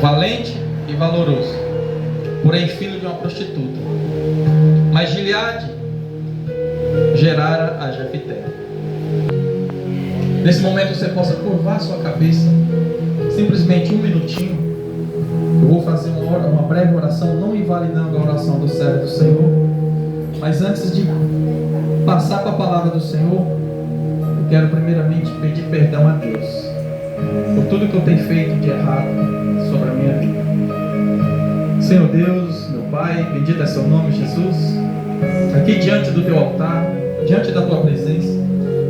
valente e valoroso, porém filho de uma prostituta. Mas Gileade gerara a Jefité. Nesse momento você possa curvar sua cabeça, simplesmente um minutinho. Eu vou fazer uma breve oração, não invalidando a oração do servo do Senhor, mas antes de passar para a palavra do Senhor, eu quero primeiramente pedir perdão a Deus por tudo que eu tenho feito de errado sobre a minha vida. Senhor Deus, meu Pai, bendito é seu nome, Jesus. Aqui diante do teu altar, diante da tua presença,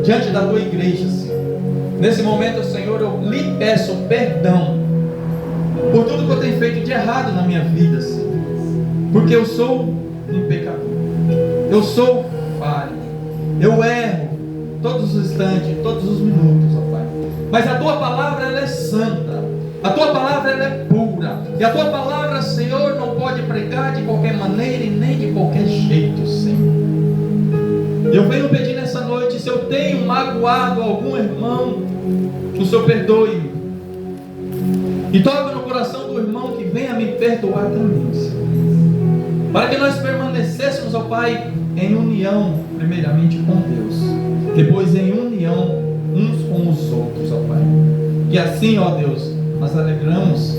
diante da tua igreja, Senhor. Nesse momento, Senhor, eu lhe peço perdão por tudo que eu tenho feito de errado na minha vida, Senhor. Porque eu sou um pecador. Eu sou falho. Eu erro todos os instantes, todos os minutos, ó Pai. Mas a tua palavra, ela é santa. A tua palavra, ela é pura. E a tua palavra, Senhor, não pode pregar de qualquer maneira e nem de qualquer jeito, Senhor. Eu venho pedir nessa noite, se eu tenho magoado algum irmão, o Senhor perdoe-me. E toque no coração do irmão que venha me perdoar também, Senhor. Para que nós permanecêssemos, ó Pai, em união, primeiramente com Deus, depois em união uns com os outros, ó Pai. E assim, ó Deus, nós alegramos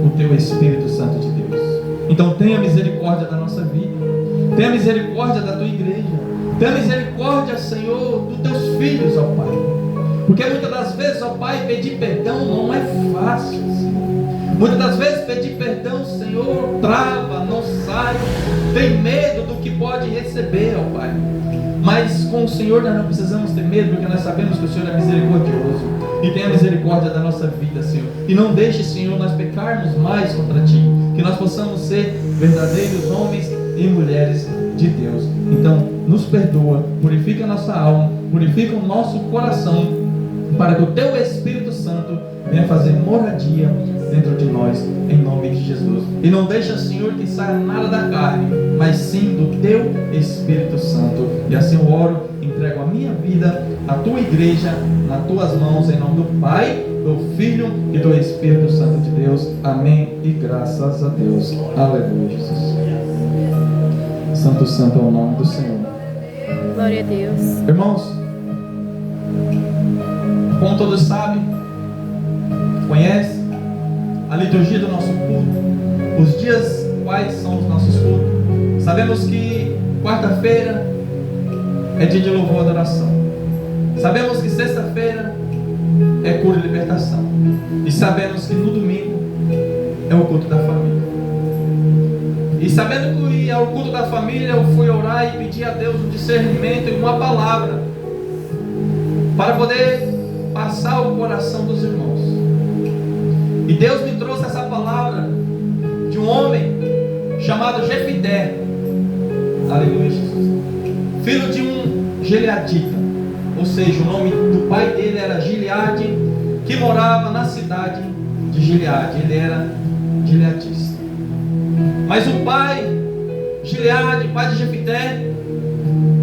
o Teu Espírito Santo de Deus. Então tenha misericórdia da nossa vida, tenha misericórdia da Tua igreja, tenha misericórdia, Senhor, dos Teus filhos, ó Pai. Porque muitas das vezes, ó Pai, pedir perdão não é fácil, Senhor. Muitas das vezes pedir perdão, Senhor, trava, não sai, tem medo do que pode receber, ó Pai. Mas com o Senhor nós não precisamos ter medo, porque nós sabemos que o Senhor é misericordioso e tem a misericórdia da nossa vida, Senhor. E não deixe, Senhor, nós pecarmos mais contra Ti, que nós possamos ser verdadeiros homens e mulheres de Deus. Então, nos perdoa, purifica a nossa alma, purifica o nosso coração, para que o Teu Espírito Santo venha fazer moradia dentro de nós, em nome de Jesus. E não deixa, Senhor, que saia nada da carne, mas sim do Teu Espírito Santo. E assim eu oro, entrego a minha vida, a Tua igreja, nas Tuas mãos, em nome do Pai, do Filho e do Espírito Santo de Deus. Amém e graças a Deus. Aleluia, Jesus. Santo, santo é o nome do Senhor. Glória a Deus. Irmãos, como todos sabem, conhecem a liturgia do nosso culto, os dias quais são os nossos cultos. Sabemos que quarta-feira é dia de louvor e adoração. Sabemos que sexta-feira é cura e libertação. E sabemos que no domingo é o culto da família. E sabendo que é o culto da família, eu fui orar e pedir a Deus um discernimento e uma palavra para poder passar o coração dos irmãos. E Deus me trouxe essa palavra de um homem chamado Jefité. Aleluia, Jesus. Filho de um gileadita, ou seja, o nome do pai dele era Gileade, que morava na cidade de Gileade. Ele era gileadista. Mas o pai, Gileade, pai de Jefité,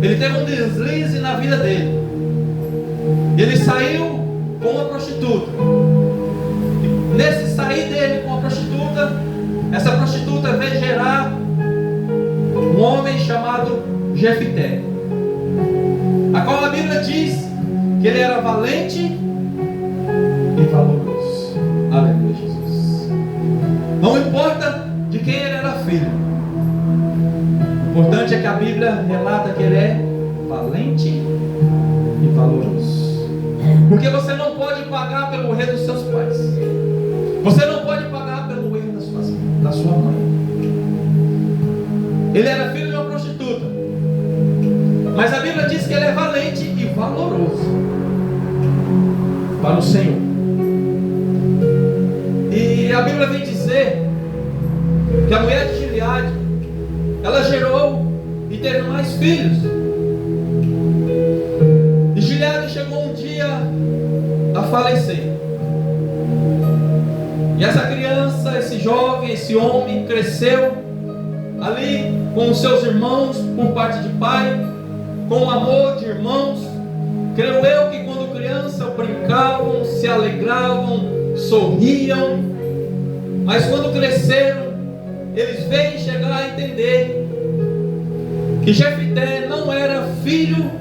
ele teve um deslize na vida dele. Ele saiu com uma prostituta. E nesse sair dele com a prostituta, essa prostituta veio gerar um homem chamado Jefité, a qual a Bíblia diz que ele era valente e valoroso. Aleluia, Jesus. Não importa de quem ele era filho, o importante é que a Bíblia relata que ele é valente e valoroso. Porque você não pode pagar pelo erro dos seus pais. Você não pode pagar pelo erro da sua mãe. Ele era filho de uma prostituta, mas a Bíblia diz que ele é valente e valoroso para o Senhor. E a Bíblia vem dizer que a mulher de Gileade, ela gerou e teve mais filhos. E Gileade chegou um dia a falecer. E essa criança, esse jovem, esse homem cresceu ali com os seus irmãos por parte de pai, com o amor de irmãos. Creio eu que quando criança brincavam, se alegravam, sorriam. Mas quando cresceram, eles veem chegar a entender que Jefité não era filho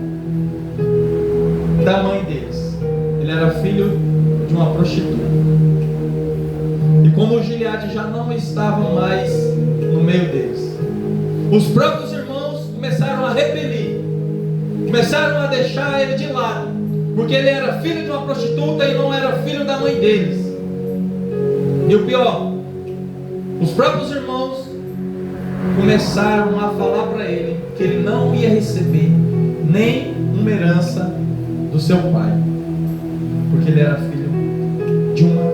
da mãe deles. Ele era filho de uma prostituta. E como Gileade já não estava mais no meio deles, os próprios irmãos começaram a repelir, começaram a deixar ele de lado, porque ele era filho de uma prostituta e não era filho da mãe deles. E o pior, os próprios irmãos começaram a falar para ele que ele não ia receber nem uma herança do seu pai, porque ele era filho de uma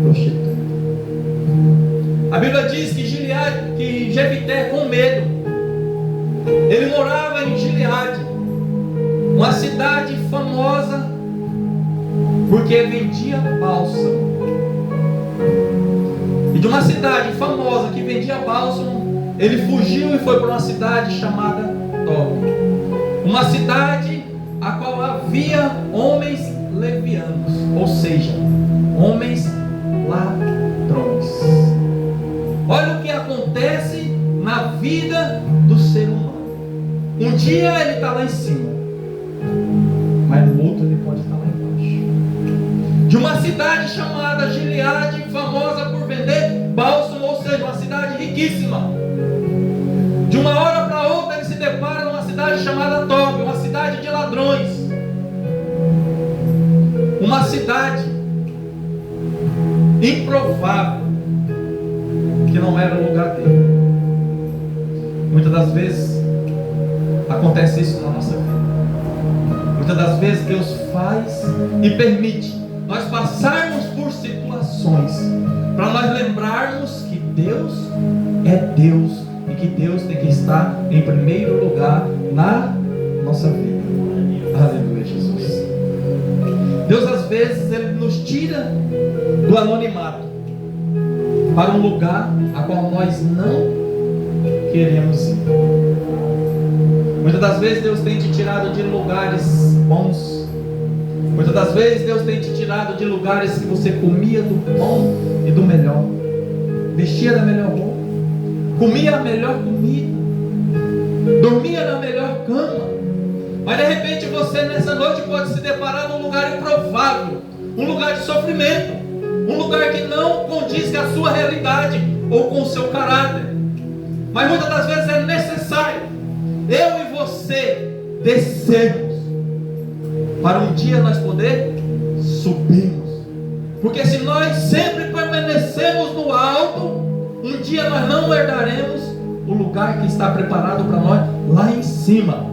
prostituta. A Bíblia diz que Jefité, com medo, ele morava em Gileade, uma cidade famosa porque vendia bálsamo. E de uma cidade famosa que vendia bálsamo, ele fugiu e foi para uma cidade chamada Tob, uma cidade a qual havia homens levianos, ou seja, homens ladrões. Olha o que acontece na vida do ser humano. Um dia ele está lá em cima, mas no outro ele pode estar lá embaixo. De uma cidade chamada Gileade, famosa por vender bálsamo, ou seja, uma cidade riquíssima. De uma hora para outra ele se depara numa cidade chamada Tob, uma cidade de ladrões. Uma cidade improvável, que não era o lugar dele. Muitas das vezes acontece isso na nossa vida. Muitas das vezes Deus faz e permite nós passarmos por situações para nós lembrarmos que Deus é Deus e que Deus tem que estar em primeiro lugar na nossa vida. Aleluia, Jesus. Deus às vezes Ele nos tira do anonimato para um lugar a qual nós não queremos ir. Muitas das vezes Deus tem te tirado de lugares bons. Muitas das vezes Deus tem te tirado de lugares que você comia do bom e do melhor, vestia da melhor roupa, comia a melhor comida, dormia na melhor cama. Mas de repente você nessa noite pode se deparar num lugar improvável, um lugar de sofrimento, um lugar que não condiz com a sua realidade ou com o seu caráter. Mas muitas das vezes é necessário eu e você descermos para um dia nós poder subirmos. Porque se nós sempre permanecemos no alto, um dia nós não herdaremos o lugar que está preparado para nós lá em cima.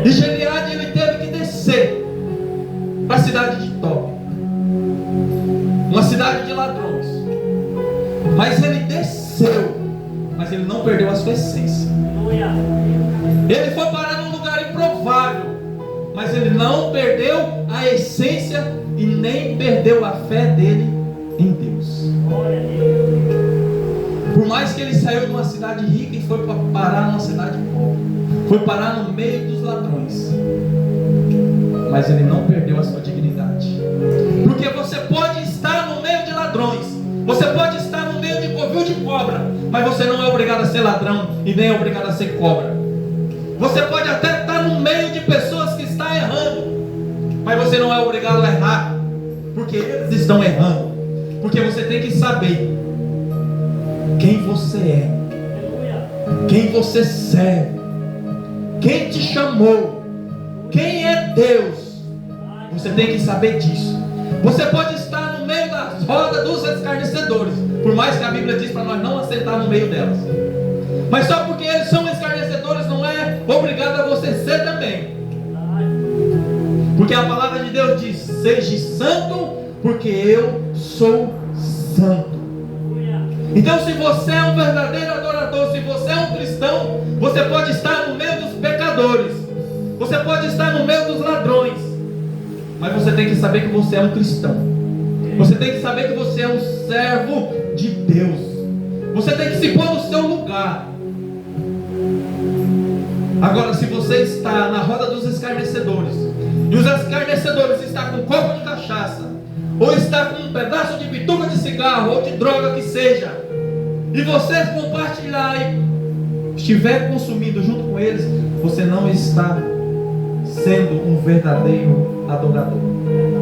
E Gileade ele teve que descer para a cidade de Tob, uma cidade de ladrões. Mas ele desceu, mas ele não perdeu a sua essência. Ele foi parar num lugar improvável, mas ele não perdeu a essência e nem perdeu a fé dele em Deus. Por mais que ele saiu de uma cidade rica e foi parar numa cidade pobre, foi parar no meio dos ladrões, mas ele não perdeu a sua dignidade. Porque você pode estar no meio de ladrões, você pode estar no meio de covil de cobra, mas você não é obrigado a ser ladrão e nem é obrigado a ser cobra. Você pode até estar no meio de pessoas que estão errando, mas você não é obrigado a errar, porque eles estão errando. Porque você tem que saber quem você é, quem você serve, quem te chamou, quem é Deus. Você tem que saber disso. Você pode estar no meio das rodas dos escarnecedores, por mais que a Bíblia diz para nós não assentar no meio delas. Mas só porque eles são escarnecedores não é obrigado a você ser também. Porque a palavra de Deus diz: seja santo, porque eu sou santo. Então se você é um verdadeiro adorador, se você é um cristão, você pode estar no meio dos pecadores, você pode estar no meio dos ladrões, mas você tem que saber que você é um cristão. Você tem que saber que você é um servo de Deus. Você tem que se pôr no seu lugar. Agora, se você está na roda dos escarnecedores, e os escarnecedores estão com um copo de cachaça, ou está com um pedaço de bituca de cigarro cigarro ou de droga que seja, e você compartilhar e estiver consumindo junto com eles, você não está sendo um verdadeiro adorador.